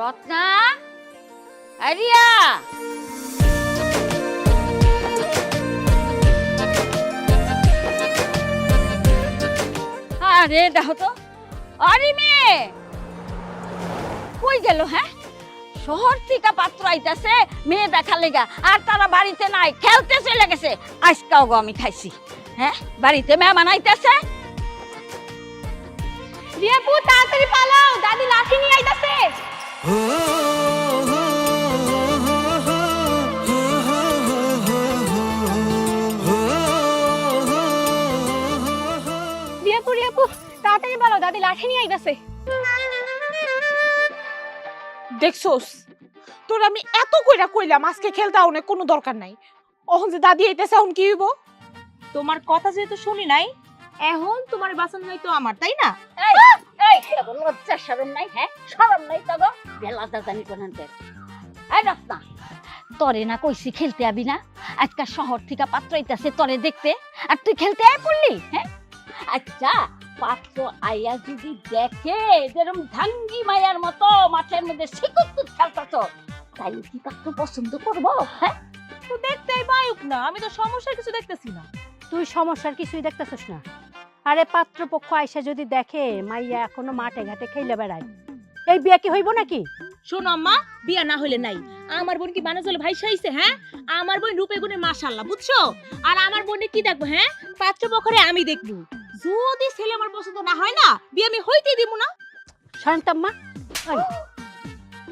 Ratna area আরে দেখো তো আরে মেয়ে কই গেল হ্যাঁ শহর থেকে পাত্র আইতাছে মেয়ে দেখা লেগা আর তারা বাড়িতে নাই খেলতে চলে গেছে আজকাও গো আমি খাইছি হ্যাঁ বাড়িতে মেহমান আইতাছে রিয়াপু তাড়াতাড়ি পালাও দাদি লাঠি নিয়ে আইতাছে রিয়াপু রিয়াপু তাড়াতাড়ি পালাও দাদি লাঠি নিয়ে আইতাছে দেখছোস তোর আমি এত কইরা কইলাম আজকে খেলতে অনেক কোনো দরকার নাই ওহন যে দাদি আইতেছে এখন কি হইব তোমার কথা যেহেতু শুনি নাই এখন তোমার বাসন হয়তো আমার তাই না এই এই কেবল লজ্জা শরম নাই হ্যাঁ শরম নাই তো গো বেলা দাদানি কোনতে এই রত্না তোরে না কইছি খেলতে আবি না আজকে শহর থেকে পাত্র আইতাছে তোরে দেখতে আর তুই খেলতে আই পড়লি হ্যাঁ আচ্ছা পাত্র আইয়া যদি দেখে যেরকম ধাঙ্গি মায়ার মতো মাঠের মধ্যে শিকুত খেলতাছ তাই কি পাত্র পছন্দ করবো হ্যাঁ তো দেখতেই পাইক না আমি তো সমস্যার কিছু দেখতেছি না তুই সমস্যার কিছুই দেখতেছিস না আরে পাত্রপক্ষ আইসা যদি দেখে মাইয়া এখনো মাঠে ঘাটে খেলে বেড়ায় এই বিয়া কি হইব নাকি শোনো আম্মা বিয়া না হইলে নাই আমার বোন কি বানাজল ভাই সাইছে হ্যাঁ আমার বোন রূপে গুণে মাশাআল্লাহ বুঝছো আর আমার বোনে কি দেখবো হ্যাঁ পাত্রপক্ষরে আমি দেখবো যদি ছেলে আমার পছন্দ না হয় না বিয়ে আমি হইতে দিব না শান্তাম্মা ওই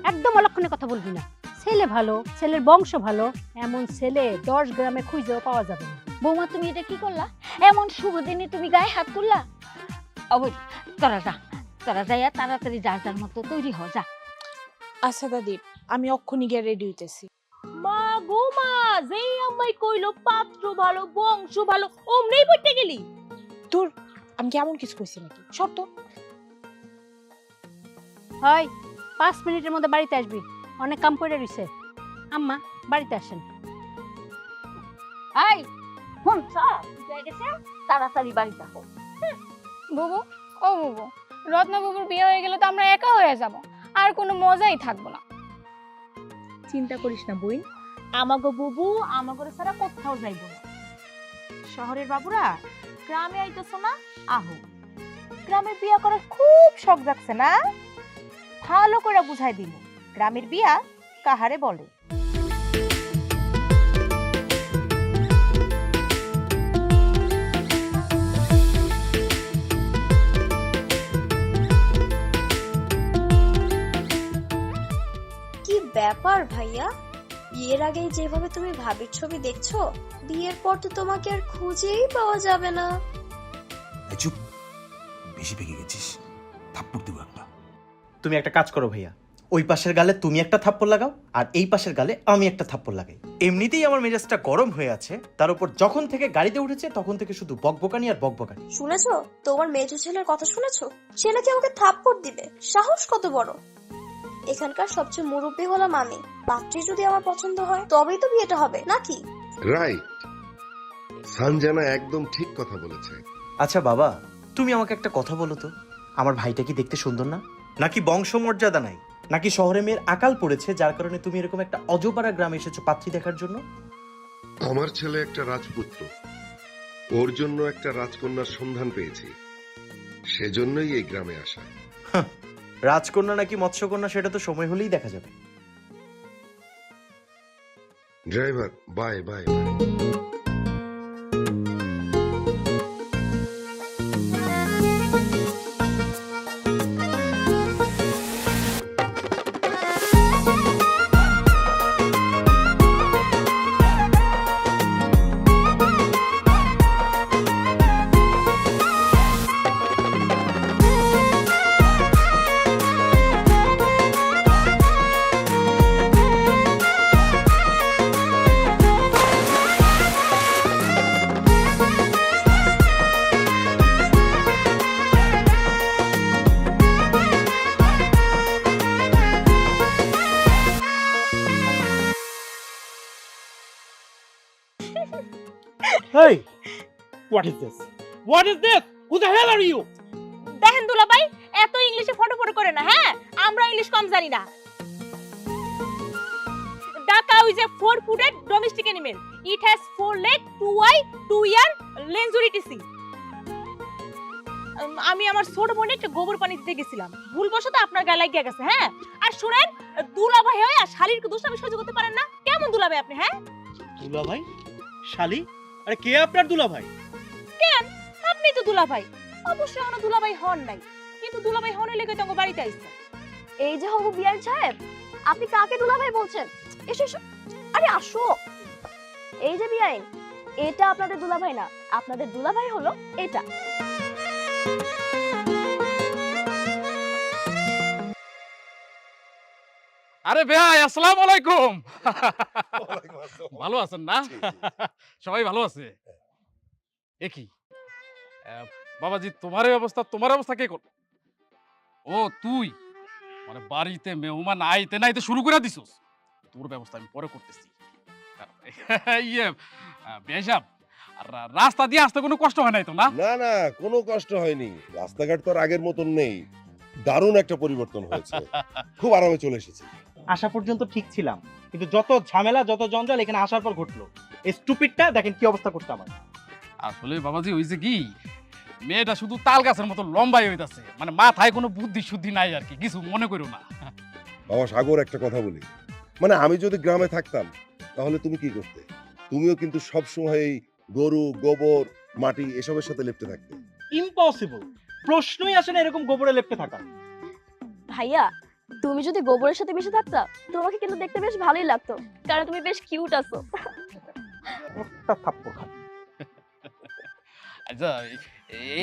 একদম অলক্ষণে কথা বলবি না ছেলে ভালো ছেলের বংশ ভালো এমন ছেলে 10 গ্রামে খুঁজেও পাওয়া যাবে না বৌমা তুমি এটা কি করলা এমন শুভ দিনে তুমি গায়ে হাত তুললা অবৈ তোরা যাইয়া তাড়াতাড়ি যার যার মতো তৈরি হ যা আচ্ছা দাদি আমি অক্ষুনি গিয়ে রেডি হইতেছি মা গো মা যেই আম্মাই কইলো পাত্র ভালো বংশ ভালো অমনেই পড়তে গেলি তোর আমি কেমন কিছু কইছি নাকি সব তো হয় 5 মিনিটের মধ্যে বাড়িতে আসবি অনেক কাম করে রইছে আম্মা বাড়িতে আসেন এই ফোন যাই গেছে তাড়াতাড়ি বাড়িতে হো বুবু ও বুবু রত্না বুবুর বিয়ে হয়ে গেলে তো আমরা একা হয়ে যাব আর কোনো মজাই থাকবো না চিন্তা করিস না বই আমাগো বুবু আমাগো ছাড়া কোথাও যাইব না শহরের বাবুরা গ্রামে আইতেছো না আহো গ্রামের বিয়া করার খুব শখ জাগছে না ভালো করে বুঝাই দিল গ্রামের বিয়া কাহারে বলে কি ব্যাপার ভাইয়া বিয়ের আগে যেভাবে তুমি ভাবির ছবি দেখছো বিয়ের পর তো তোমাকে আর খুঁজেই পাওয়া যাবে না চুপ বেশি পেকে গেছিস থাপ্পড় দিব একটা তুমি একটা কাজ করো ভাইয়া ওই পাশের গালে তুমি একটা থাপ্পড় লাগাও আর এই পাশের গালে আমি একটা থাপ্পড় লাগাই এমনিতেই আমার মেজাজটা গরম হয়ে আছে তার উপর যখন থেকে গাড়িতে উঠেছে তখন থেকে শুধু বকবকানি আর বকবকানি শুনেছো তোমার মেজো ছেলের কথা শুনেছো সে নাকি আমাকে থাপ্পড় দিবে সাহস কত বড় এখানকার সবচেয়ে মুরব্বী হলাম আমি পাত্রী যদি আমার পছন্দ হয় তবেই তো বিয়েটা হবে নাকি রাইট সানজানা একদম ঠিক কথা বলেছে আচ্ছা বাবা তুমি আমাকে একটা কথা বলো তো আমার ভাইটা কি দেখতে সুন্দর না নাকি বংশমর্যাদা নাই নাকি শহরে মেয়ের আকাল পড়েছে যার কারণে তুমি এরকম একটা অজপাড়া গ্রামে এসেছো পাত্রী দেখার জন্য আমার ছেলে একটা রাজপুত্র ওর জন্য একটা রাজকন্যার সন্ধান পেয়েছি সেজন্যই এই গ্রামে আসা রাজকন্যা নাকি মৎস্যকন্যা সেটা তো সময় হলেই দেখা যাবে driver bye bye Hey, what is this? What is this? Who the hell are you? দেখেন দুলাভাই এত ইংলিশে ফটো করে না হ্যাঁ আমরা ইংলিশ কম জানি না ঢাকা ওই যে 4 footed domestic animal. It has 4 leg, 2 I, 2 ইয়ার, লেনজুরিটিসি। আমি আমার ছোট বোনে একটা গোবর পানি দিতে গেছিলাম, ভুলবশত আপনার গায়ে লাগিয়ে গেছে। হ্যাঁ, আর শুনেন, দুলাভাই হয়ে আর শালীর দোষ আমি সহ্য করতে পারেন না? কেমন দুলাভাই আপনি? হ্যাঁ, দুলাভাই? শালি? আরে কে আপনার দুলাভাই? কেন আপনি তো দুলাভাই। অবশ্যই আমার দুলাভাই হন নাই, কিন্তু দুলাভাই হনের লেগে তো আমার বাড়িতে আইছে। এই যে হবু বিয়ান সাহেব, আপনি কাকে দুলাভাই বলছেন? এসো এসো, আরে আসো। এই যে বিয়াইন, এটা আপনাদের দুলাভাই না, আপনাদের দুলাভাই হলো এটা। আরে ভাই, আসসালামু আলাইকুম। ভালো আছেন না? সবাই ভালো আছে? এ কি বাবাজি, তোমার অবস্থা কে কর? ও তুই মানে বাড়িতে মেহমান আইতে নাইতে শুরু করে দিছস। তোর ব্যবস্থা আমি পরে করতেছি। ইয়ে বেশাব, আর রাস্তা দিয়ে আসতে কোনো কষ্ট হয় নাই তো? না না না, কোনো কষ্ট হয়নি। রাস্তাঘাট তো আর আগের মতন নেই, দারুণ একটা পরিবর্তন হয়েছে। খুব আরামে চলে এসেছি। আসা পর্যন্ত ঠিক ছিলাম, কিন্তু যত ঝামেলা যত জঞ্জাল এখানে আসার পর ঘটলো। এই স্টুপিডটা দেখেন কি অবস্থা করতে আমার। আসলে বাবাজি হইছে কি, মেয়েটা শুধু তাল গাছের মতো লম্বাই হইতাছে, মানে মাথায় কোনো বুদ্ধি শুদ্ধি নাই আর কি, কিছু মনে করো না। বাবা সাগর, একটা কথা বলি, মানে আমি যদি গ্রামে থাকতাম তাহলে তুমি কি করতে? তুমিও কিন্তু সবসময় এই গরু, গোবর, মাটি এসবের সাথে লিপ্ত থাকতে। ইম্পসিবল, প্রশ্নই আসে না এরকম গোবরে লেপ্টে থাকা। ভাইয়া, তুমি যদি গোবরের সাথে মিশে থাকতা, তোমাকে কিন্তু দেখতে বেশ ভালোই লাগতো, কারণ তুমি বেশ কিউট আছো। একটা থাপ্পড় খা। আচ্ছা,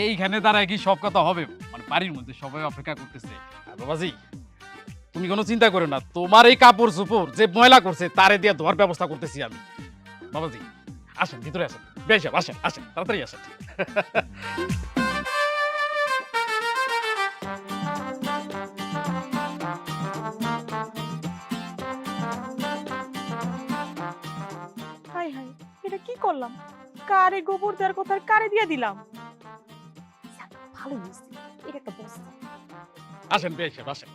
এইখানে দাঁড়ায় কি সব কথা হবে? মানে বাড়ির মধ্যে সবাই অপেক্ষা করতেছে। আর বাবাজি, তুমি কোনো চিন্তা করো না, তোমার এই কাপড় চোপড় যে ময়লা করছে তারে দিয়ে ধোয়ার ব্যবস্থা করতেছি আমি। বাবাজি আসেন, ভিতরে আসেন। বেশ, আসেন আসেন, তাড়াতাড়ি আসেন। হাই হাই, এটা কি করলাম? কারে গোবর দেওয়ার কথা কারে দিয়ে দিলাম। ভালো হয়েছে, এটা একটা বস্তা। আসেন বেশ, আসেন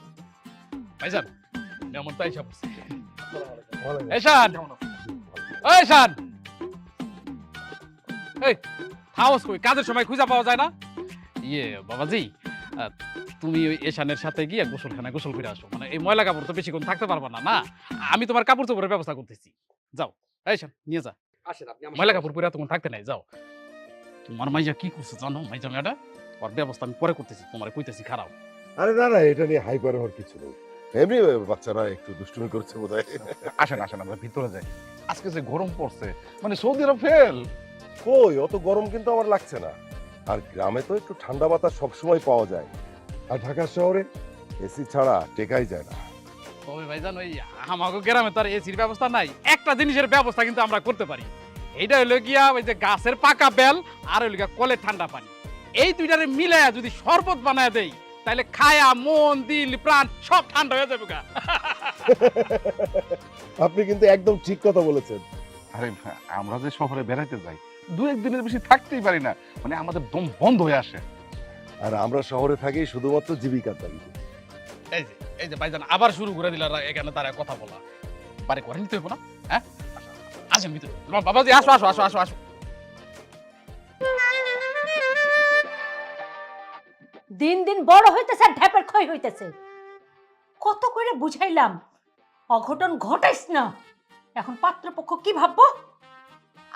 ভাইজান, যেমন তাই সব এসান। এই শান, এই থাওস কই? কাজের সময় খুঁজে পাওয়া যায় না? ইয়ে বাবাজি, তুমি ওই এশানের সাথে গিয়ে গোসলখানায় গোসল করে আসো। মানে এই ময়লা কাপড় তো বেশিক্ষণ থাকতে পারবা না। না, আমি তোমার কাপড় চোপড়ের ব্যবস্থা করতেছি। যাও, এই শান নিয়ে যা। ময়লা কাপড় পরে তখন থাকতে নাই, যাও। তোমার মাইজা কি করছে জানো? মাইজা মেয়েটা, ওর ব্যবস্থা আমি পরে করতেছি, তোমার কইতেছি খারাপ। আরে না না, এটা নিয়ে হাইপার হওয়ার কিছু নেই, এমনি বাচ্চারা একটু দুষ্টুমি করছে বোধহয়। আসেন আসেন, আমরা ভিতরে যাই। আজকে যে গরম পড়ছে, মানে সৌদি আরব ফেল। কই, অত গরম কিন্তু আমার লাগছে না। আর গ্রামে তো একটু ঠান্ডা বাতাস সবসময় পাওয়া যায়, আর ঢাকা শহরে এসি ছাড়া টেকাই যায় না। তবে ভাইজান, ওই আমাগো গ্রামে তো আর এসির ব্যবস্থা নাই। একটা জিনিসের ব্যবস্থা কিন্তু আমরা করতে পারি। এইটা হইলো গিয়া ওই যে গাছের পাকা বেল, আর হইলো গিয়া কলের ঠান্ডা পানি। এই দুইটারে মিলায়া যদি শরবত বানায় দেই, তাহলে খায়া মন দিল প্রাণ সব ঠান্ডা হয়ে যাবে গা। আপনি কিন্তু একদম ঠিক কথা বলেছেন। আরে আমরা যে শহরে বেড়াইতে যাই, দু একদিনের বেশি থাকতেই পারি না, মানে আমাদের দম বন্ধ হয়ে আসে। আর আমরা শহরে থাকি শুধুমাত্র জীবিকার দাবিতে। এই যে ভাইজান আবার শুরু করে দিল এখানে তারা কথা বলা। বাড়ি করে নিতে হইব না? হ্যাঁ, আসেন ভিতরে। তোমার বাবাজি আসো আসো আসো আসো আসো। দিন দিন বড় হইতেছে আর ঢ্যাপের ক্ষয় হইতেছে। কত করে বুঝাইলাম অঘটন ঘটাইস না। এখন পাত্রপক্ষ কি ভাববো?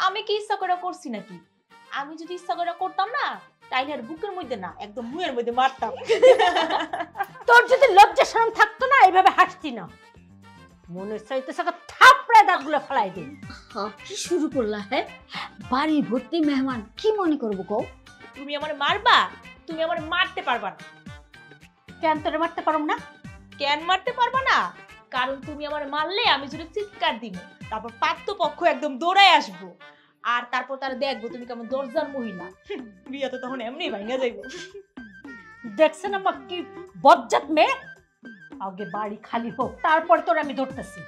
আমি কি ইচ্ছা করে করছি নাকি? আমি যদি ইচ্ছা করে করতাম না, টাইনের বুকের মধ্যে না, একদম মুয়ের মধ্যে মারতাম। তোর যদি লজ্জা শরম থাকতো না, এইভাবে হাসতি না। মনে চাইতেছে থাপড়ায় দাঁতগুলো ফেলাই দে। কি শুরু করলা? হ্যাঁ, বাড়ি ভর্তি মেহমান, কি মনে করবো কও? তুমি আমার মারবা? তুমি আমার মারতে পারবা না। কেন তোরে মারতে পারম না? কেন মারতে পারবা না? কারণ তুমি আমার মারলে আমি যদি চিৎকার দিব, তারপর পাত্রপক্ষ একদম দৌড়ায় আসবো, আর তারপর তারা দেখবো তুমি কেমন দরজার মহিলা। বিয়ে তো তখন এমনি ভাঙা যাইবো। দেখছেন আমার কি বজ্জাত মেয়ে? আগে বাড়ি খালি হোক, তারপর তোর আমি ধরতেছি।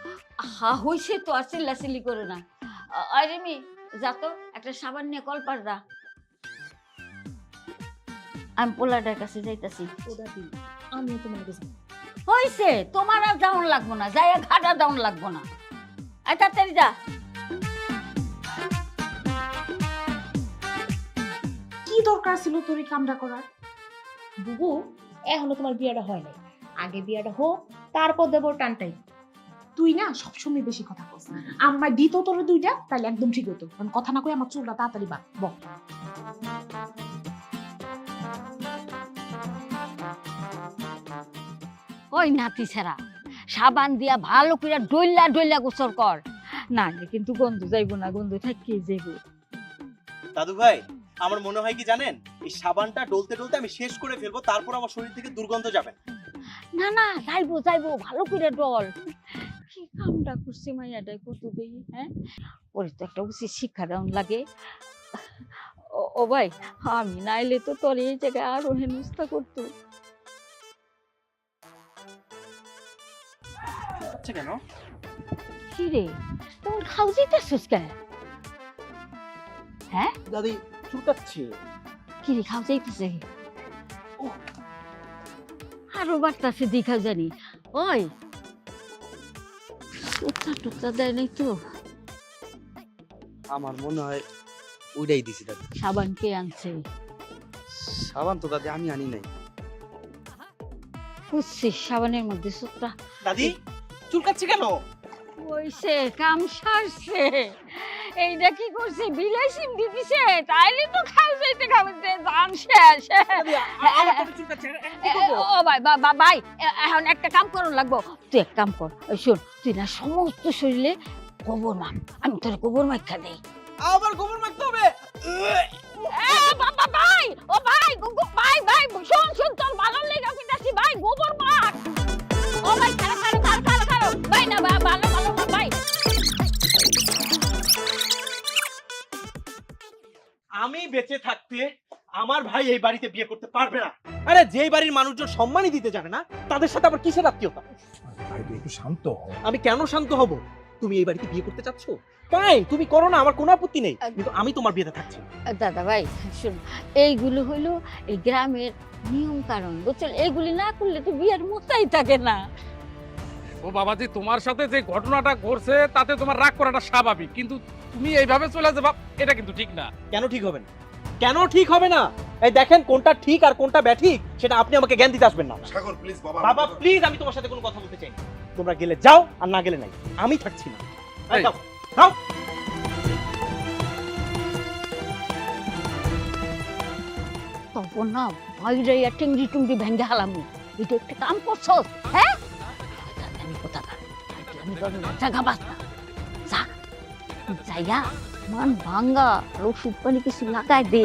হা হইছে তো, আর চিল্লাচিল্লি করে না। আরে মি, যা তো একটা সাবান নিয়ে কল পার দা। আমি পোলাটার কাছে যাইতাছি। ওটা দিই, আমিও তোমার কাছে। হইছে, তোমার আর যাওন লাগবো না, যাইয়া ঘাটা যাওন লাগবো না। আয় তাড়াতাড়ি যা। কি দরকার ছিল তোর এই কামটা করার? বুবু, এখনো তোমার বিয়েটা হয় নাই, আগে বিয়েটা হোক, তারপর দেবো টানটাই। তুই না সবসময় বেশি কথা বলছ, আমার দিত তোর দুইটা, তাহলে একদম ঠিক হতো। কারণ কথা না কই আমার চুলটা তাড়াতাড়ি বাক বক। ওই নাতি ছেড়া, সাবান দিয়া ভালো করে ডইলা ডইলা গোসল কর, না কিন্তু গন্ধ যাইবো না, গন্ধ থাকিয়ে যাইব। দাদু ভাই, আমার মনে হয় কি জানেন, এই সাবানটা ডলতে ডলতে আমি শেষ করে ফেলবো, তারপর আমার শরীর থেকে দুর্গন্ধ যাবে। না না, যাইবো যাইবো, ভালো করে ডল। কি কামটা করছি মাইয়াটাই কত দেখি, হ্যাঁ ওর তো একটা উচিত শিক্ষা দেওয়ান লাগে। ও ভাই, আমি নাইলে তো তোর এই জায়গায় আরো হেনস্থা করতো। আচ্ছা কেন? কি রে, তোর খাও যেতেছিস কেন? হ্যাঁ দাদি চুলকাচ্ছে। কি রে, খাও যাইতেছে? আরো বাড়তাছে দেখা জানি। ওই টুকটা টুকটা দেয় নাই তো? আমার মনে হয় ওইটাই দিছি দাদি। সাবান কে আনছে? সাবান তো দাদি আমি আনি নাই। বুঝছিস, সাবানের মধ্যে সুতরা। দাদি চুলকাচ্ছে কেন? ওইছে কাম সারছে। এইটা কি করছে, বিলাই সিম দি দিছে, তাইলে তো খাও যাইতে খাওয়াতে দাম শেষ। ও ভাই ভাই, এখন একটা কাম করুন লাগবো। তুই এক কাম কর, ওই শোন, তুই না সমস্ত শরীরে গোবর মাখ, আমি তোর গোবর মাখা দেই। আবার গোবর মাখতে হবে? বাবা ভাই, ও ভাই ভাই ভাই, শোন শোন, তোর ভালো লেগে কইতাছি ভাই, গোবর মাখ। ও ভাই খারাপ খারাপ খারাপ খারাপ খারাপ ভাই, না ভালো ভালো ভাই। আমি বেঁচে থাকতে আমার ভাই এই বাড়িতে বিয়ে করতে পারবে না। আরে যেই বাড়ির মানুষজন সম্মানই দিতে জানে না, তাদের সাথে আবার কিসের আত্মীয়তা? ভাই তুই একটু শান্ত হ। আমি কেন শান্ত হব? তুমি এই বাড়িতে বিয়ে করতে চাচ্ছ, ফাইন, তুমি করো না, আমার কোনো আপত্তি নেই, কিন্তু আমি তোমার বিয়েতে থাকছি না। দাদা ভাই শোন, এইগুলো হইলো এই গ্রামের নিয়ম কারণ, বুঝছো? এইগুলি না করলে তো বিয়ের মতাই থাকে না। ও বাবাজি, তোমার সাথে যে ঘটনাটা ঘটছে তাতে তোমার রাগ করাটা স্বাভাবিক, কিন্তু তুমি এইভাবে চলে যাবা, এটা কিন্তু ঠিক না। কেন ঠিক হবে না? কেন ঠিক হবে না? এই দেখেন, কোনটা ঠিক আর কোনটা ব্যাঠিক সেটা আপনি আমাকে জ্ঞান দিতে আসবেন না। সাগর প্লিজ বাবা। বাবা প্লিজ, আমি তোমার সাথে কোনো কথা বলতে চাই না। তোমরা গেলে যাও, আর না গেলে নাই, আমি থাকছি না। এই যাও, যাও। তখন না বাইরে টিংরি টুংরি ভেঙ্গে হালামু। এটা একটা কাম করছো, হ্যাঁ? আমি কোথা আমি তোর জায়গা বাস না, যা যাইয়া মান ভাঙ্গা আর ওষুধ পানি কিছু লাগাই দে।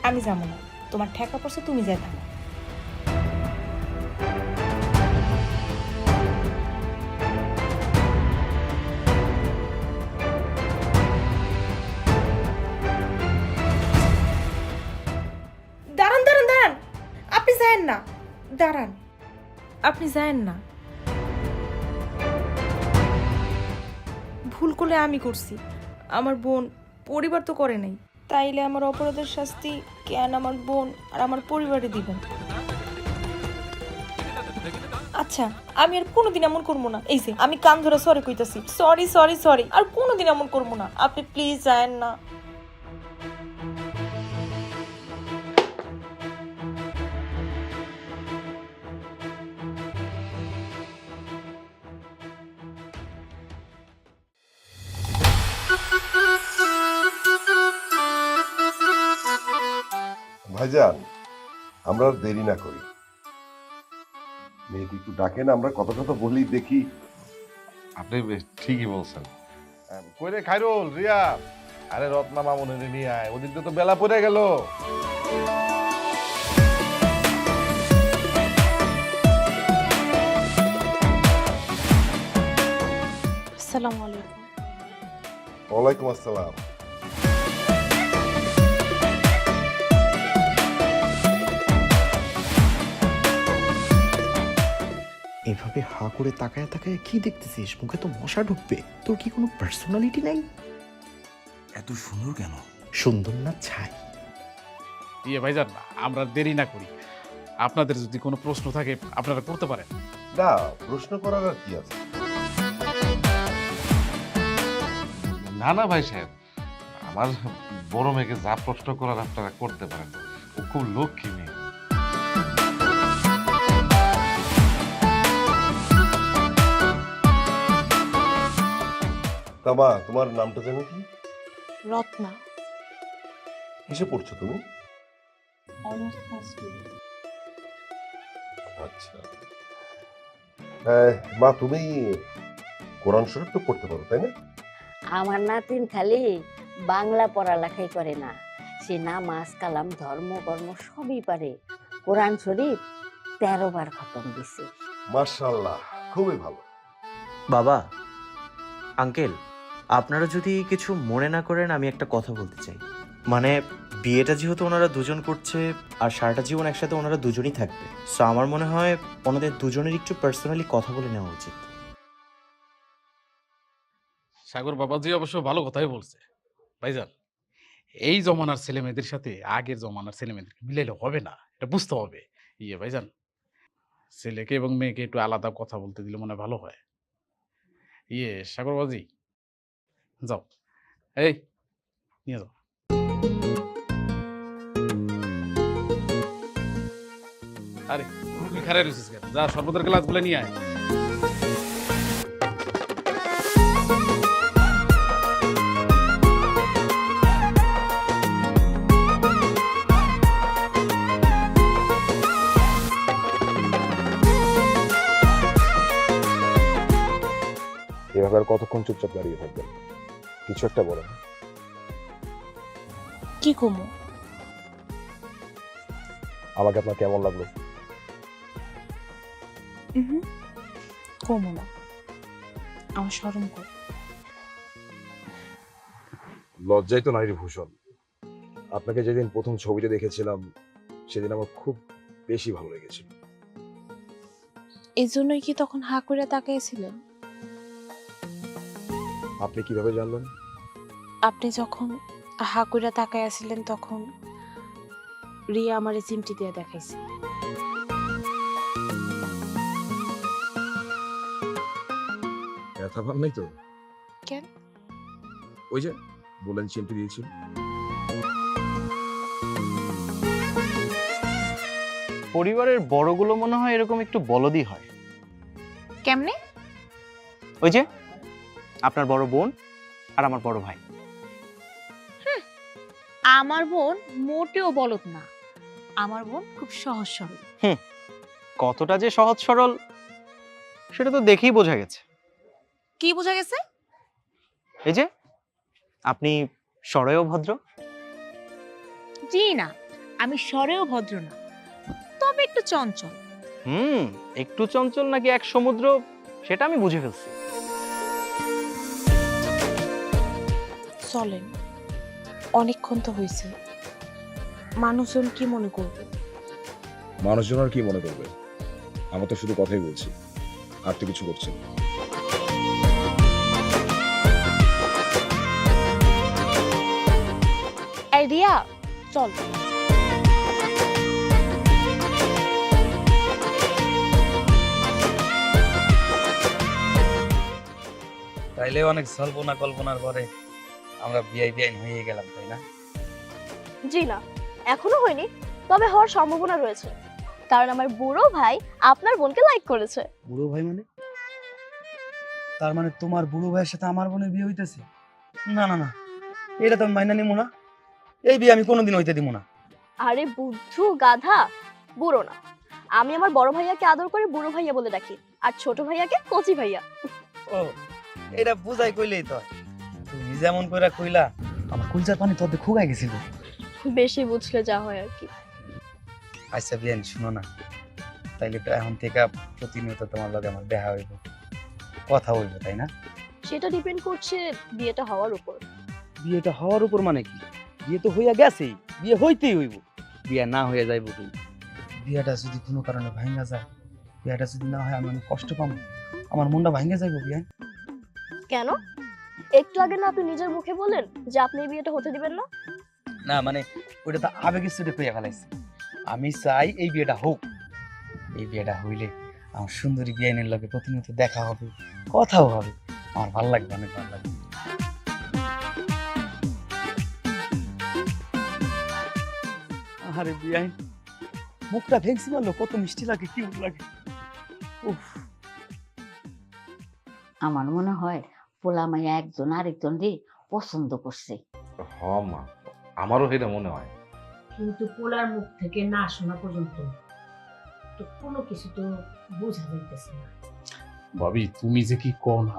আমি যাবো না, তোমার ঠেকা পড়ছে, তুমি যাই থাকো। দাঁড়ান দাঁড়ান দাঁড়ান, আপনি যায়েন না, দাঁড়ান, আপনি যায়েন না। ভুল করলে আমি করছি, আমার বোন পরিবার তো করে নাই, তাইলে আমার অপরাধের শাস্তি কেন আমার বোন আর আমার পরিবারে দিবেন? আচ্ছা, আমি আর কোনোদিন এমন করবো না। এই যে আমি কান ধরে সরি কইতাছি, সরি সরি সরি, আর কোনোদিন এমন করবো না। আপনি প্লিজ যায়েন না। ভাইজান, আমরা আর দেরি না করি, মেয়েকে একটু ডাকেন, আমরা কত কথা বলি দেখি। আপনি বেশ ঠিকই বলছেন। কই রে খাইরুল, রিয়া, আরে রত্না মামুনের নিয়ে আয়, ওদিক দিয়ে তো বেলা পড়ে গেল। আসসালামু আলাইকুম। ওয়ালাইকুম আসসালাম। এভাবে হা করে তাকায় তাকায় কি দেখতেছিস? মুখে তো মশা ঢুকবে। তোর কি কোনো পার্সোনালিটি নাই? এত সুন্দর কেন? সুন্দর না ছাই? ইয়ে ভাইজান, আমরা দেরি না করি, আপনাদের যদি কোনো প্রশ্ন থাকে আপনারা করতে পারেন। না, প্রশ্ন করার আর কি আছে? না না ভাই সাহেব, আমার বড় মেয়েকে যা প্রশ্ন করার আপনারা করতে পারেন, ও খুব লক্ষ্মী মেয়ে। তামা, তোমার নামটা জানো কি? রত্না। কিসে পড়ছো তুমি? আচ্ছা, মা তুমি কোরআন শরীফ তো পড়তে পারো তাই না? আমার নাতিন খালি বাংলা পড়ালেখাই করে না, সে নামাজ কালাম ধর্ম কর্ম সবই পারে। কোরআন শরীফ 13 বার খতম দিছে। মাশাআল্লাহ, খুবই ভালো। বাবা, আঙ্কেল, আপনারা যদি কিছু মনে না করেন আমি একটা কথা বলতে চাই। মানে বিয়েটা যেহেতু ওনারা দুজন করছে আর সারাটা জীবন একসাথে ওনারা দুজনই থাকবে, সো আমার মনে হয় ওনাদের দুজনের একটু পার্সোনালি কথা বলে নেওয়া উচিত। সাগর বাবাজি অবশ্য ভালো কথাই বলছে ভাইজান। এই জমানার ছেলে মেয়েদের সাথে আগের জমানার ছেলে মেয়েদের মিলাইলে হবে না, এটা বুঝতে হবে। ভাইজান, ছেলেকে এবং মেয়েকে একটু আলাদা কথা বলতে দিলে মনে হয় ভালো হয়। সাগর বাবাজি, যাও, এই নিয়ে যাও। আরে তুই খারাই রয়েছিস কেন? যা সর্বদের গ্লাসগুলো নিয়ে আয়। এভাবে আর কতক্ষণ চুপচাপ দাঁড়িয়ে থাকবেন? কিছু একটা বলেন। কি কমো? আমাকে আপনার কেমন লাগলো? কমো না, আমার শরম কর। লজ্জাই তো নারীর ভূষণ। আপনাকে যেদিন প্রথম ছবিতে দেখেছিলাম সেদিন আমার খুব বেশি ভালো লেগেছিল। এই জন্যই কি তখন হা করে তাকিয়েছিলেন? আপনি কিভাবে জানলেন? আপনি যখন হা করে তাকায় আছিলেন তখন রিয়া আমারে চিমটি দিয়ে দেখাইছে। ব্যথা পান নাই তো? কেন? ওই যে বলেন চিমটি দিয়েছিল। পরিবারের বড়গুলো মনে হয় এরকম একটু বলদি হয়। কেমনে? ওই যে আপনার বড় বোন আর আমার বড় ভাই। আমার বোন মোটেও বলদ না, আমার বোন খুব সহজ সরল। কতটা যে সহজ সরল সেটা তো দেখেই বোঝা গেছে। কি বোঝা গেছে? এই যে আপনি সরয় ভদ্র। জি না, আমি সরেও ভদ্র না, তবে একটু চঞ্চল। একটু চঞ্চল নাকি এক সমুদ্র সেটা আমি বুঝে ফেলছি। চলেন, অনেকক্ষণ তো হয়েছে, মানুষজন কি মনে করবে? মানুষজন আর কি মনে করবে? আমার তো শুধু কথাই বলছি, আর তো কিছু করছি না। এই রিয়া, চল। তাইলে অনেক কল্পনা কল্পনার পরে আমরা বিআইন হয়ে গেলাম, তাই না? জি না, এখনো হয়নি, তবে হওয়ার সম্ভাবনা রয়েছে, কারণ আমার বুড়ো ভাই আপনার বোনকে লাইক করেছে। বুড়ো ভাই মানে? তার মানে তোমার বুড়ো ভাইয়ের সাথে আমার বোনের বিয়ে হইতেছে? না না না, এটা তো আমি মাইনা নিব না। এই বিয়ে আমি কোনোদিন হইতে দিব না। আরে বুদ্ধু গাধা, বুড়ো না, আমি আমার বড় ভাইয়াকে আদর করে বুড়ো ভাইয়া বলে ডাকি, আর ছোট ভাইয়াকে কচি ভাইয়া। ও, এটা বুঝাই কইলেই তো। তুমি যেমন কইরা কইলা আমার কলজার পানি তোর খুগাই গেছিল। বেশি বুঝলে যা হয় আর কি। আচ্ছা বিয়ান, শুনো না, তাইলে তো এখন থেকে প্রতিনিয়ত তোমার লগে আমার দেখা হইব, কথা হইব, তাই না? সেটা ডিপেন্ড করছে বিয়েটা হওয়ার উপর। বিয়েটা হওয়ার উপর মানে কি? বিয়ে তো হইয়া গেছেই, বিয়ে হইতেই হইব। বিয়ে না হয়ে যাইব কি? বিয়েটা যদি কোনো কারণে ভাঙা যায়, বিয়েটা যদি না হয় আমি অনেক কষ্ট পাবো, আমার মনটা ভাঙে যাইব। বিয়ে কেন? একটু আগে না আপনি নিজের মুখে বলেন যে আপনি এই বিয়েটা হতে দিবেন না? না মানে ওইটা তো আবেগের সুরে কইয়া ফেলাইছে। আমি চাই এই বিয়েটা হোক। এই বিয়েটা হইলে আমার সুন্দরী বিয়াইনের লগে প্রতিনিয়ত দেখা হবে, কথাও হবে, আমার ভালো লাগবে, অনেক ভালো লাগবে। আরে বিয়াই মুখটা ভেঙসি মারলো, কত মিষ্টি লাগে, কি লাগে। উফ, আমার মনে হয় পোলা মাইয়া একজন আরেকজন রে পছন্দ করছে। হ মা, আমারও এটা মনে হয়। কিন্তু পোলার মুখ থেকে না শোনা পর্যন্ত তো কোনো কিছু তো বোঝা যাইতেছে না। ভাবি তুমি যে কি কও না,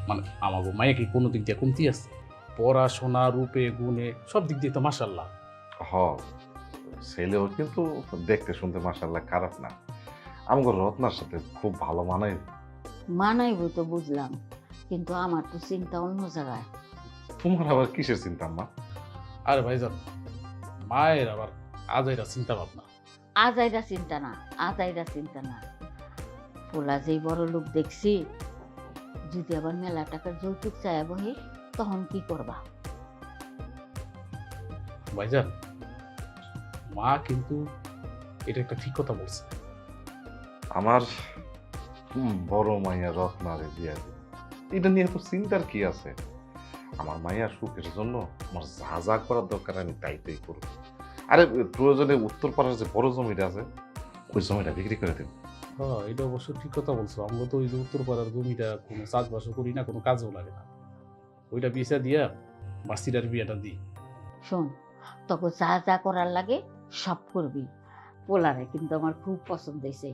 মানে আমার মায়ে কি কোনো দিক দিয়ে কমতি আছে? পড়াশোনা, রূপে, গুণে সব দিক দিয়ে তো মাশাআল্লাহ। হ, ছেলেও কিন্তু দেখতে শুনতে মাশাআল্লাহ খারাপ না। আমাকে রত্নার সাথে খুব ভালো মানায়। মানাইব তো বুঝলাম, কিন্তু আমার তো চিন্তা অন্য জায়গায়। তোমার আবার কিসের চিন্তা মা? আরে ভাইজান, মায়ের আবার আজাইরা চিন্তা ভাবনা। আজাইরা চিন্তা না, আজাইরা চিন্তা না। পোলা যেই বড় লোক দেখছি, যদি আবার মেলা টাকার যৌতুক চায় বহি, তখন কি করবা? ভাইজান, মা কিন্তু এটা একটা ঠিক কথা বলছে। আমার বড় মাইয়া রত্নারে বিয়া দিবে, এটা নিয়ে তো চিন্তার কি আছে? আমার মাইয়া সুখের জন্য আমার যা যা করার দরকার আমি তাই করব। আরে প্রয়োজনে উত্তরপাড়ার যে বড় জমিটা আছে, ওই জমিটা বিক্রি করে দেব। হ্যাঁ, এটা অবশ্য ঠিক কথা বলছো। আমরা তো ওই যে উত্তরপাড়ার জমিটা কোনো চাষবাসও করি না, কোনো কাজেও লাগে না। ওইটা বিছা দিয়া বাস্তিটার বিয়াটা দিই। শোন, তোকে যা যা করার লাগে সব করবি। পোলারে কিন্তু আমার খুব পছন্দ হয়েছে।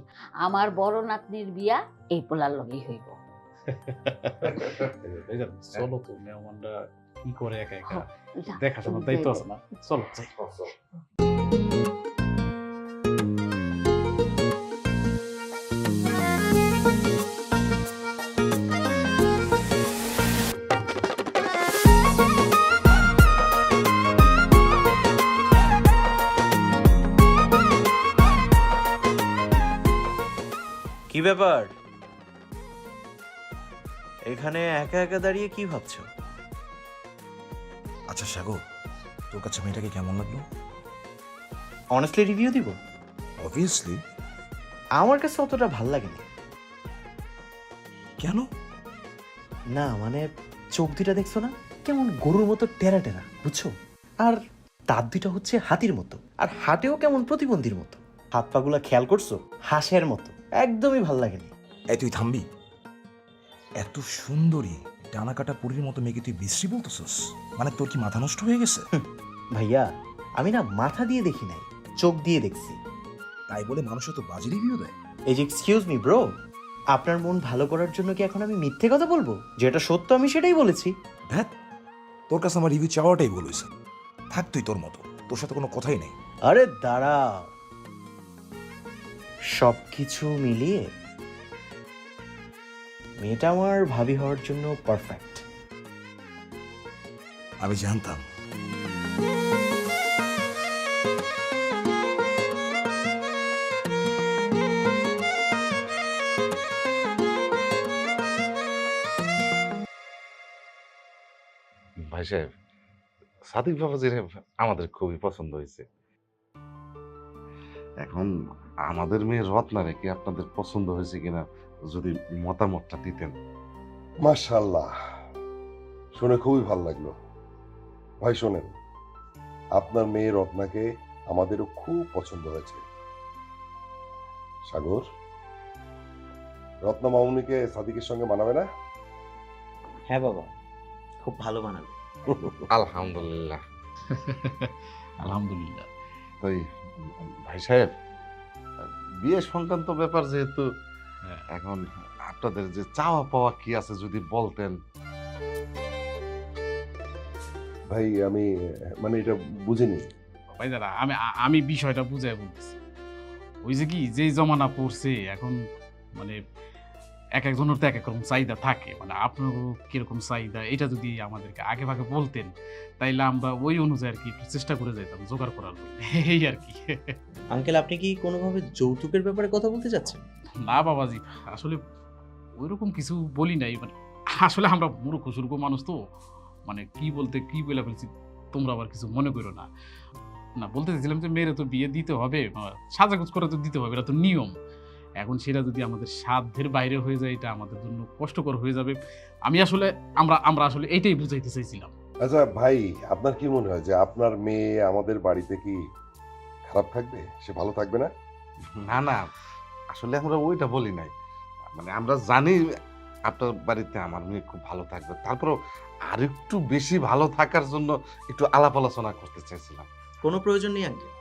আমার বড় নাতনির বিয়া এই পোলার লগেই হইব। ভাইজান, চলো তো, মেহমানরা কি করে একা একা যা, দেখাশোনার তুমি দায়িত্ব যাই আছে না? চলো যাই। কি ব্যাপার, এখানে একা একা দাঁড়িয়ে কি ভাবছো? আচ্ছা সাগর, তোর কাছে মেয়েটাকে কেমন লাগলো? অনেস্টলি রিভিউ দিব? অবভিয়াসলি। আমার কাছে অতটা ভাল লাগেনি। কেন? না মানে, চোখ দুটা দেখছো না, কেমন গরুর মতো টেরা টেরা, বুঝছো? আর দাঁত দুটা হচ্ছে হাতির মতো, আর হাটেও কেমন প্রতিবন্ধীর মতো। হাত পাগুলা খেয়াল করছো? হাঁসের মতো। একদমই ভাল লাগেনি। এই তুই থামবি? এত সুন্দরী ডানা কাটা পুরীর মতো মেয়েকে তুই বিশ্রী বলতেছস? মানে তোর কি মাথা নষ্ট হয়ে গেছে? ভাইয়া, আমি না মাথা দিয়ে দেখি নাই, চোখ দিয়ে দেখছি। তাই বলে মানুষও তো বাজে রিভিউ দেয়। এই যে এক্সকিউজ মি ব্রো, আপনার মন ভালো করার জন্য কি এখন আমি মিথ্যে কথা বলবো? যেটা সত্য আমি সেটাই বলেছি। ধ্যাত, তোর কাছে আমার রিভিউ চাওয়াটাই ভুল হয়েছে। থাক তুই তোর মতো, তোর সাথে কোনো কথাই নেই। আরে দাঁড়াও, সবকিছু মিলিয়ে মেয়েটা আমার ভাবি হওয়ার জন্য পারফেক্ট। আমি জানতাম। ভাই সাহেব, সাদিক বাবাজির আমাদের খুবই পছন্দ হয়েছে। এখন আমাদের মেয়ে রত্নারে কি আপনাদের পছন্দ হয়েছে কিনা যদি মতামতটা দিতেন। মাশাআল্লাহ, শুনে খুবই ভালো লাগলো। ভাই শোনেন, আপনার মেয়ে রত্নাকে আমাদেরও খুব পছন্দ হয়েছে। সাগর, রত্না মামুনিকে সাদিকের সঙ্গে মানাবে না? হ্যাঁ বাবা, খুব ভালো বানাবে। আলহামদুলিল্লাহ। আলহামদুলিল্লাহ। তাই ভাই সাহেব, বিয়ে সংক্রান্ত ব্যাপার যেহেতু, এখন আপনাদের যে চাওয়া পাওয়া কি আছে যদি বলতেন। ভাই আমি মানে এটা বুঝিনি। ভাই দাদা, আমি বিষয়টা বুঝাই বলতেছি। ওই যে কি, যেই জমানা পড়ছে এখন, মানে এক একজনের তো এক এক রকম চাহিদা থাকে। মানে আপনারও কিরকম চাহিদা, এটা যদি আমাদেরকে আগে ভাগে বলতেন, তাইলে আমরা ওই অনুযায়ী আর কি একটু চেষ্টা করে যেতাম জোগাড় করার, এই আর কি। আঙ্কেল, আপনি কি কোনোভাবে যৌতুকের ব্যাপারে কথা বলতে চাচ্ছেন? না বাবাজি, আসলে ওইরকম কিছু বলি নাই। মানে আসলে আমরা মূর্খ সুর্খ মানুষ তো, মানে কি বলতে কি বলে ফেলছি, তোমরা আবার কিছু মনে করো না। না, বলতে চাইছিলাম যে মেয়েরা তো বিয়ে দিতে হবে, সাজাগুজ করে তো দিতে হবে, এটা তো নিয়ম। এখন সেটা যদি আমাদের সাধ্যের বাইরে হয়ে যায়, এটা আমাদের জন্য কষ্টকর হয়ে যাবে। আমি আসলে আমরা আসলে এইটাই বুঝাইতে চাইছিলাম। আচ্ছা ভাই, আপনার কি মনে হয় যে আপনার মেয়ে আমাদের বাড়িতে কি খারাপ থাকবে, সে ভালো থাকবে না? না না, আসলে আমরা ওইটা বলি নাই। মানে আমরা জানি আপনার বাড়িতে আমার মেয়ে খুব ভালো থাকবে, তারপরও আর একটু বেশি ভালো থাকার জন্য একটু আলাপ আলোচনা করতে চাইছিলাম। কোনো প্রয়োজন নেই আঙ্কেল।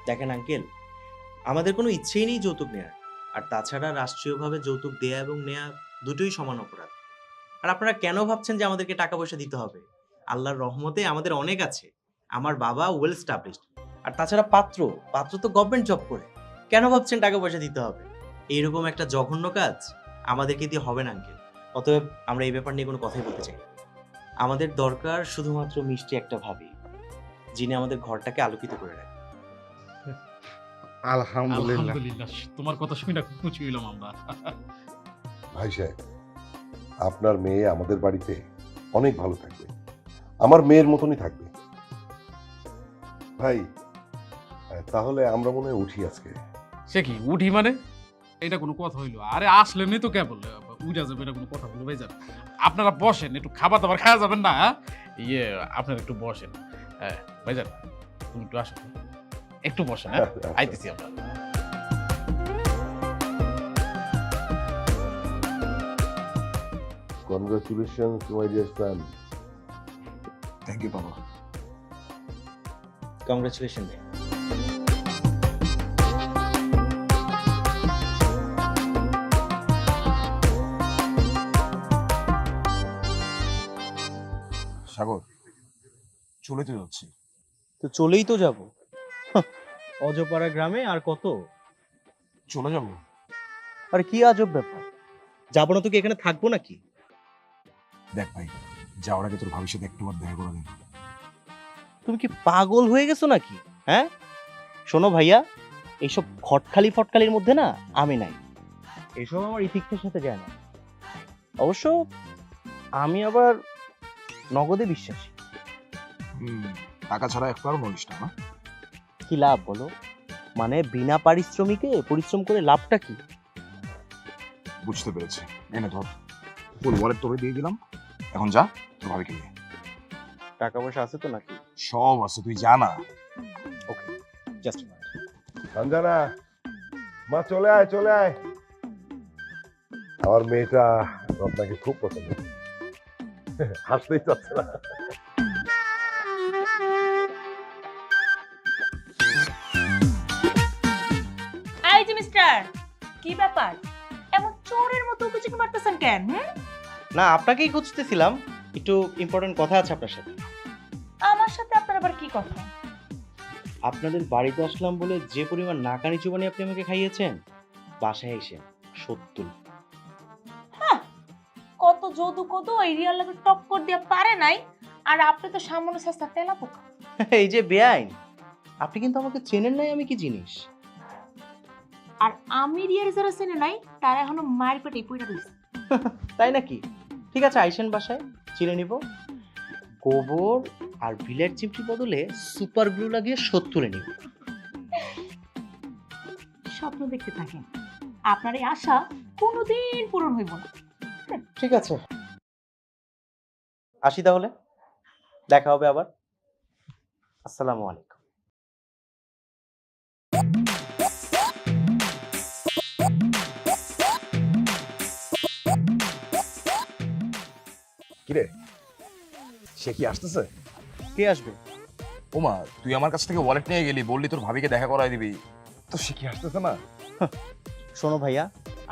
দেখেন আঙ্কেল, আমাদের কোনো ইচ্ছেই নেই যৌতুক নেওয়ার। আর তাছাড়া রাষ্ট্রীয়ভাবে যৌতুক দেয়া এবং নেয়া দুটোই সমান অপরাধ। আর আপনারা কেন ভাবছেন যে আমাদেরকে টাকা পয়সা দিতে হবে? আল্লাহর রহমতে আমাদের অনেক আছে। আমার বাবা ওয়েল স্টাবলিশড। আর তাছাড়া পাত্র তো গভর্নমেন্ট জব করে। কেন ভাবছেন টাকা পয়সা দিতে হবে? এইরকম একটা জঘন্য কাজ আমাদেরকে দিয়ে হবে না আঙ্কেল। অতএব আমরা এই ব্যাপার নিয়ে কোনো কথাই বলতে চাই না। আমাদের দরকার শুধুমাত্র মিষ্টি একটা ভাবি, যিনি আমাদের ঘরটাকে আলোকিত করে রাখে। আলহামদুলিল্লাহ। আলহামদুলিল্লাহ, তোমার কথা শুনে খুব খুশি হইলাম আমরা। ভাই সাহেব, আপনার মেয়ে আমাদের বাড়িতে অনেক ভালো থাকবে, আমার মেয়ের মতনই থাকবে। ভাই, তাহলে আমরা মনে হয় উঠি আজকে। সে কি উঠি মানে? এটা কোনো কথা হইলো? আরে আসলেনই তো কেবল, উঠা যাবে, এটা কোনো কথা বলে ভাইজান? আপনারা বসেন, একটু খাবার দাবার খাওয়া যাবেন না? আপনারা একটু বসেন। হ্যাঁ ভাইজান, তুমি একটু আসো, একটু বসেন। হ্যাঁ, আইতেছি আমরা। Congratulations, my dear son. Thank you বাবা। কংগ্রেচুলেশন ভাই। সাগর, চলে তো যাচ্ছি। তো চলেই তো যাব। অজপাড়া গ্রামে আর কত? চলে যাবো? আর কি আজব ব্যাপার, যাবো না তো কি এখানে থাকবো নাকি? দেখ ভাই, যাওয়ার আগে তোর ভাবির সাথে একটুবার দেখা করে দেখ। তুমি কি পাগল হয়ে গেছো নাকি? হ্যাঁ শোনো ভাইয়া, এইসব খটখালি ফটখালির মধ্যে না আমি নাই। এইসব আমার ইতিহাসের সাথে যায় না। অবশ্য আমি আবার নগদে বিশ্বাসী। টাকা ছাড়া একবারও বলিস না। কি লাভ বলো? মানে বিনা পারিশ্রমিকে পরিশ্রম করে লাভটা কি? বুঝতে পেরেছি, এনে ধর, ফুল ওয়ালেট তোরে দিয়ে দিলাম, এখন যা তোর ভাবিকে নিয়ে। টাকা পয়সা আছে তো নাকি? সব আছে, তুই যা না। ওকে, জাস্ট সঞ্জনা, মা চলে আয়, চলে আয়। আমার মেয়েটা রত্নাকে খুব পছন্দ, হাসতেই চাচ্ছে না। এই যে মিস্টার, কি ব্যাপার এমন চোরের মতো কিছু মারতেছেন কেন? না, আপনাকেই খুঁজতেছিলাম, একটু ইম্পর্টেন্ট কথা আছে আপনার সাথে। আমার সাথে আপনার আবার কি কথা? আপনাদের বাড়িতে আসলাম বলে যে পরিমাণ নাকানি চুবানি আপনি আমাকে খাইয়েছেন, বাসায় এসে 70। হ্যাঁ, কত যদু কত এই রিয়াল লাগে টক্কর দিয়ে পারে নাই, আর আপনি তো সামান্য সস্তা তেলা পোকা। এই যে বেআইন, আপনি কিন্তু আমাকে চেনেন নাই আমি কি জিনিস। আর আমি রিয়ার যারা চেনে নাই তারা এখনো মায়ের পেটে পড়ে রয়েছে। তাই নাকি? ঠিক আছে, আইসেন বাসায়, চিনে নিব। গোবর আর ভিলেট চিমটির বদলে সুপার গ্লু লাগিয়ে 70 নিব। স্বপ্ন দেখতে থাকেন, আপনার এই আশা কোনোদিন পূরণ হইব না। ঠিক আছে, আসি তাহলে, দেখা হবে আবার। আসসালামু আলাইকুম। কিরে, সে কি আসতেছে? কে আসবে? ওমা, তুই আমার কাছ থেকে ওয়ালেট নিয়ে গেলি, বললি তোর ভাবিকে দেখা করাই দিবি, তো সে কি আসতেছে না? শোনো ভাইয়া,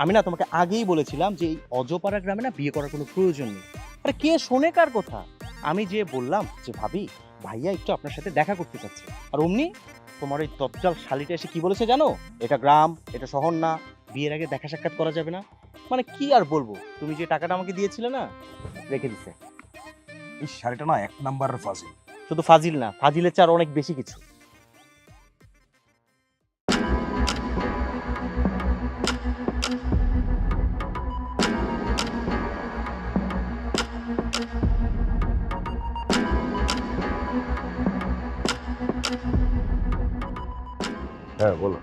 আমি না তোমাকে আগেই বলেছিলাম যে এই অজপাড়া গ্রামে না বিয়ে করার কোনো প্রয়োজন নেই। আরে কে শোনে কার কথা? আমি যে বললাম যে ভাবি, ভাইয়া একটু আপনার সাথে দেখা করতে চাচ্ছে, আর অমনি তোমার ওই তৎকাল শালিটা এসে কি বলেছে জানো? এটা গ্রাম, এটা শহর না, বিয়ের আগে দেখা সাক্ষাৎ করা যাবে না। মানে কি আর বলবো, তুমি যে টাকাটা আমাকে দিয়েছিলে না, রেখে দিছে। এই শাড়িটা না 1 নাম্বারের ফাজিল। শুধু ফাজিল না, ফাজিলের চেয়ে আরো অনেক বেশি কিছু। হ্যাঁ বলো।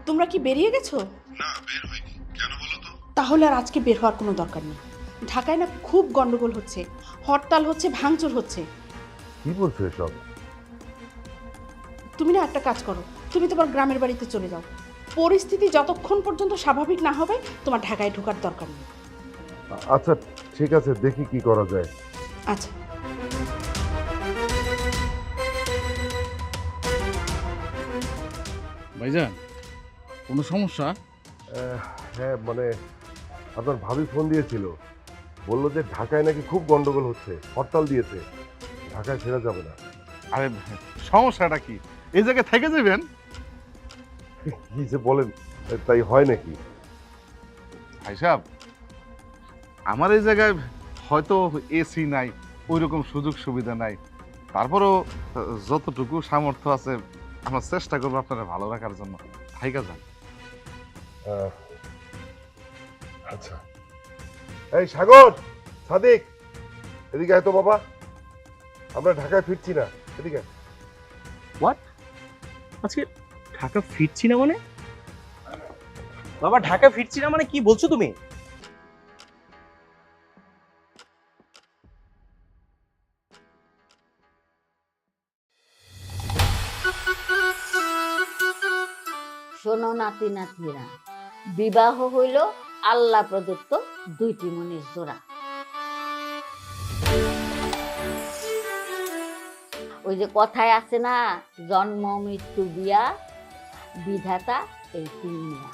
তোমরা কি বেরিয়ে গেছো? না, বের হইনি। কেন বলো তো? তাহলে আর আজকে বের হওয়ার কোনো দরকার নেই। ঢাকায় না খুব গন্ডগোল হচ্ছে, হরতাল হচ্ছে, ভাঙচুর হচ্ছে। কি বলছো এসব? তুমি না একটা কাজ করো, তুমি তোমার গ্রামের বাড়িতে চলে যাও। পরিস্থিতি যতক্ষণ পর্যন্ত স্বাভাবিক না হবে তোমার ঢাকায় ঢোকার দরকার নেই। আচ্ছা ঠিক আছে, দেখি কি করা যায়। আচ্ছা ভাইজান কোনো সমস্যা? হ্যাঁ মানে আপনার ভাবি ফোন দিয়েছিল, বললো যে ঢাকায় নাকি খুব গন্ডগোল হচ্ছে, হরতাল দিয়েছে, ঢাকায় ফেরা যাবে না। আরে সমস্যাটা কি? এই জায়গায় থেকে যাবেন? কি যে বলেন, তাই হয় নাকি? ভাই সাহেব, আমার এই জায়গায় হয়তো এসি নাই, ওই রকম সুযোগ সুবিধা নাই, তারপরেও যতটুকু সামর্থ্য আছে আমরা চেষ্টা করবো আপনারা ভালো রাখার জন্য। থাইকা যান। আচ্ছা এই সাগর, সাদিক, এদিকে আয় তো বাবা, আমরা ঢাকায় ফিরছি না, এদিকে আয়। আজকে ঢাকা ফিরছি না মানে? বাবা ঢাকা ফিরছি না মানে কি বলছো তুমি? শোনো নাতি নাতনিরা, বিবাহ হইল আল্লাহ প্রদত্ত দুইটি মনের জোড়া। ওই যে কথায় আছে না, জন্ম মৃত্যু বিয়া, বিধাতা এই তিন মিয়া।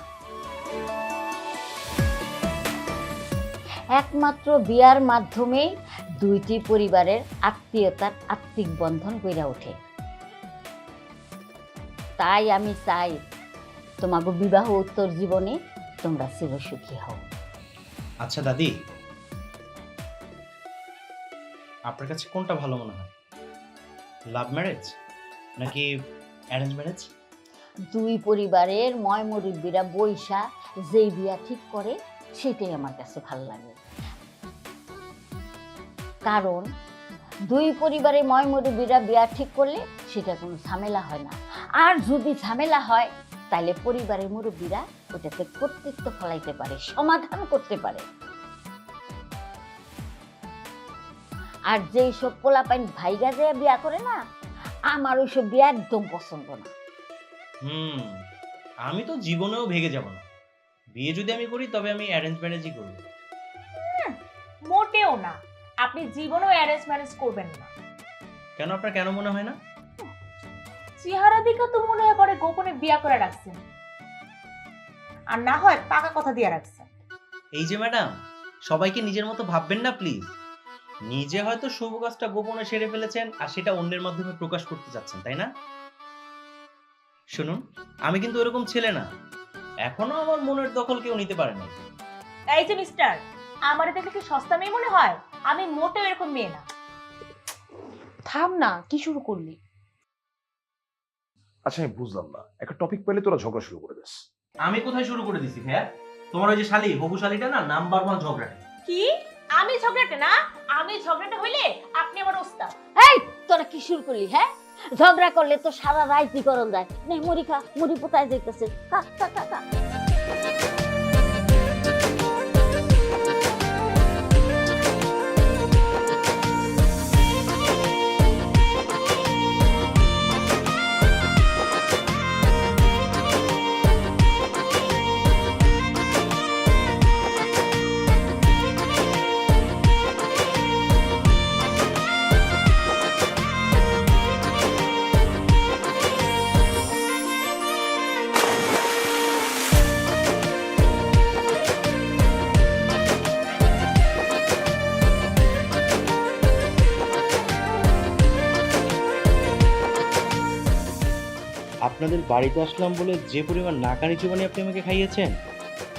একমাত্র বিয়ার মাধ্যমেই দুইটি পরিবারের আত্মীয়তার আত্মিক বন্ধন গড়ে ওঠে। তাই আমি চাই তোমাকে বিবাহ উত্তর জীবনে তোমরা চিরসুখী হও। আচ্ছা দাদি, আপনার কাছে কোনটা ভালো মনে হয়, লাভ ম্যারেজ নাকি অ্যারেঞ্জ ম্যারেজ? দুই পরিবারের ময় মুরব্বীরা বৈশা যেই বিয়া ঠিক করে সেটাই আমার কাছে ভালো লাগে। কারণ দুই পরিবারের ময় মুরব্বীরা বিয়া ঠিক করলে সেটা কোনো ঝামেলা হয় না। আর যদি ঝামেলা হয় তাহলে পরিবারের মুরব্বীরা ওটাতে কর্তৃত্ব ফলাইতে পারে, সমাধান করতে পারে। আর যেই সব পোলাপাইন ভাইগা যে বিয়া করে না, আমার ওইসব বিয়া একদম পছন্দ না। আমি তো জীবনেও ভেগে যাব না। বিয়ে যদি আমি করি তবে আমি অ্যারেঞ্জ ম্যারেজই করব। মোটেও না, আপনি জীবনেও অ্যারেঞ্জ ম্যারেজ করবেন না। কেন, আপনার কেন মনে হয় না? চেহারা দিকে তো মনে হয় পরে গোপনে বিয়া করে রাখছেন, আর না হয় পাকা কথা দিয়ে রাখছেন। এই যে ম্যাডাম, সবাইকে নিজের মতো ভাববেন না প্লিজ। নিজে হয়তো শুভ কাজটা গোপনে সেরে ফেলেছেন আর সেটা অন্যের মাধ্যমে প্রকাশ করতে যাচ্ছেন, তাই না? শুনুন, আমি কিন্তু এরকম ছেলে না, এখনো আমার মনের দখল কেউ নিতে পারে না। এই যে মিস্টার, আমারে দেখে কি সস্তা মেয়ে মনে হয়? আমি মোটেও এরকম মেয়ে না। থাম না, কি শুরু করলি? আচ্ছা আমি বুঝলাম না, একটা টপিক পেলে তোরা ঝগড়া শুরু করে দিস। আমি কোথায় শুরু করে দিছি ভাইয়া? তোমার ওই যে শালি, হবু শালিটা না নাম্বার 1 ঝগড়াটে। কি? আমি ঝগড়াটে না? আমি ঝগড়াটে হইলে আপনি আমার ওস্তাদ। এই তোরা কি শুরু করলি? হ্যাঁ, ঝগড়া করলে তো সারা রাইতি করন যায়। নে মুড়ি খা, মুড়ি পোতায় যাইতেছে। খা খা খা খা। আপনাদের বাড়িতে আসলাম বলে যে পরিমাণ নাকানি চুবানি আপনি আমাকে খাইয়েছেন,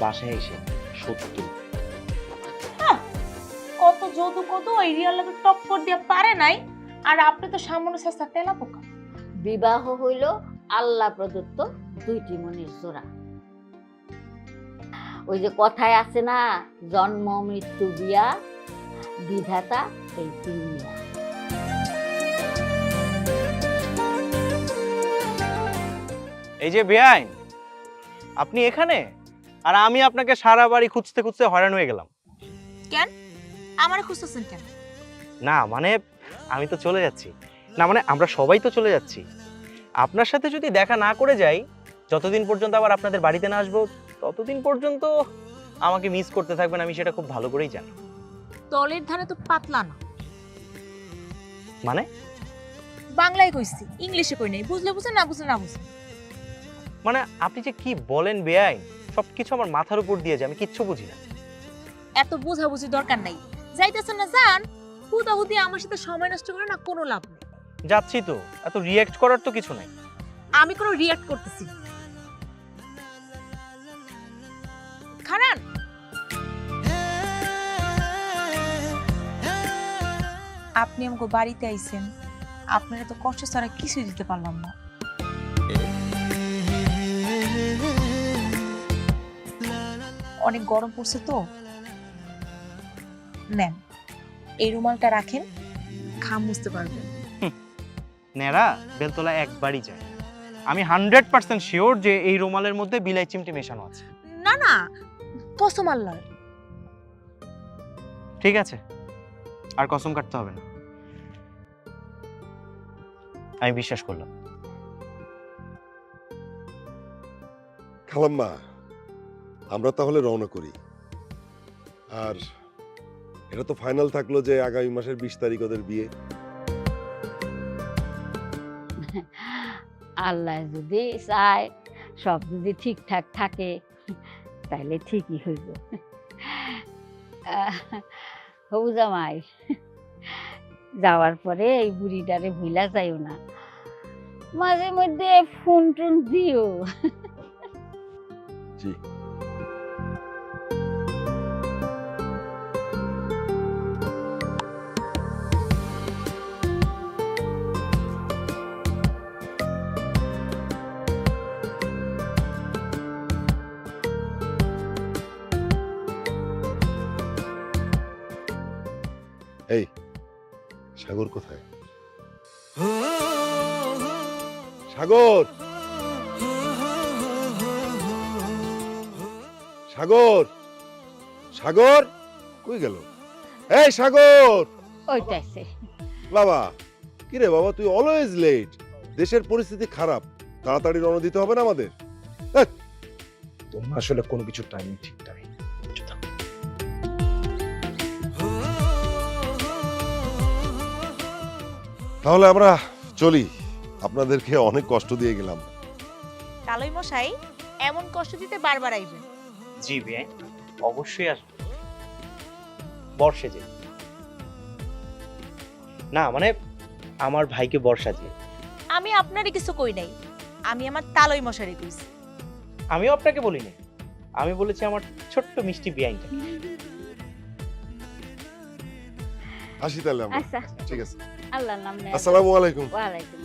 বাসায় এসে সত্যি কত যদু কত এই রিয়াল লাগে টক্কর দিয়া পারে নাই, আর আপনি তো সামান্য সস্তা তেলা পোকা। বিবাহ হইল আল্লাহ প্রদত্ত দুইটি মনের জোড়া। ওই যে কথায় আছে না, জন্ম মৃত্যু বিয়া, বিধাতা এই তিন মিয়া। এই যে বেআইন, আপনি এখানে, আর আমি আপনাকে সারা বাড়ি খুঁজতে খুঁজতে হয়রান হয়ে গেলাম। কেন আমার খুঁজতেছেন কেন? না মানে আমি তো চলে যাচ্ছি, না মানে আমরা সবাই তো চলে যাচ্ছি। আপনার সাথে যদি দেখা না করে যাই, যতদিন পর্যন্ত আবার আপনাদের বাড়িতে না আসবো ততদিন পর্যন্ত আমাকে মিস করতে থাকবেন, আমি সেটা খুব ভালো করেই জানি। তলের ধারে তো পাতলা না। মানে বাংলায় কইছি, ইংলিশে কই নাই। বুঝলে বুঝে, না বুঝলে না বুঝে। মানে আপনি যে কি বলেন বেআইন, সবকিছু আমার মাথার উপর দিয়ে যায়, আমি কিচ্ছু বুঝি না। এত বুঝাবুঝি দরকার নাই। যাইতেছেন না যান, হুদাহুদি আমার সাথে সময় নষ্ট করে না কোনো লাভ নেই। যাচ্ছি তো, এত রিঅ্যাক্ট করার তো কিছু নাই। আমি কোনো রিঅ্যাক্ট করতেছি না। খারান, আপনি আমাকে বাড়িতে আইছেন, আপনারা তো কষ্ট ছাড়া কিছুই দিতে পারলাম না। অনেক গরম পড়ছে তো, নেন এই রুমালটা রাখেন, ঘাম মুছতে পারবেন। নেড়া বেলতলা একবারই যায়। আমি 100% শিওর যে এই রুমালের মধ্যে বিলাই চিমটি মেশানো আছে। না না, কসম আল্লাহর। ঠিক আছে, আর কসম কাটতে হবে না, আমি বিশ্বাস করলাম। খালাম্মা, আমরা তাহলে রওনা করি। আর এটা তো ফাইনাল থাকলো যে আগামী মাসের 20 তারিখ ওদের বিয়ে। আল্লাহ যদি চায়, সব যদি ঠিকঠাক থাকে, তাহলে ঠিকই হইব। হবু জামাই, যাওয়ার পরে এই বুড়িটারে ভুলা যাইও না, মাঝে মধ্যে ফোন টোন দিও। জি। এই সাগর কোথায়? সাগর, সাগর, সাগর কই গেল? এই সাগর! ওইটাছে বাবা, কি রে বাবা, তুই অলওয়েজ লেট। দেশের পরিস্থিতি খারাপ, তাড়াতাড়ি রওনা দিতে হবে না আমাদের? তোমার আসলে কোনো কিছু টাইমিং ঠিক নাই। তাহলে আমরা চলি, আপনাদেরকে অনেক কষ্ট দিয়ে গেলাম। কালই মশাই, এমন কষ্ট দিতে বারবার আইবেন। জি বেআইন, অবশ্যই আসবো। বর্ষে যে না, মানে আমার ভাইকে বর্ষা দিয়ে। আমি আপনারই কিছু কই নাই, আমি আমার তালই মশারি কইছি। আমিও আপনাকে বলিনি, আমি বলেছি আমার ছোট্ট মিষ্টি বেআইনটা। আসি তাহলে আমরা। আচ্ছা, ঠিক আছে, আল্লাহর নাম নেয়। আসসালামু আলাইকুম। ওয়ালাইকুম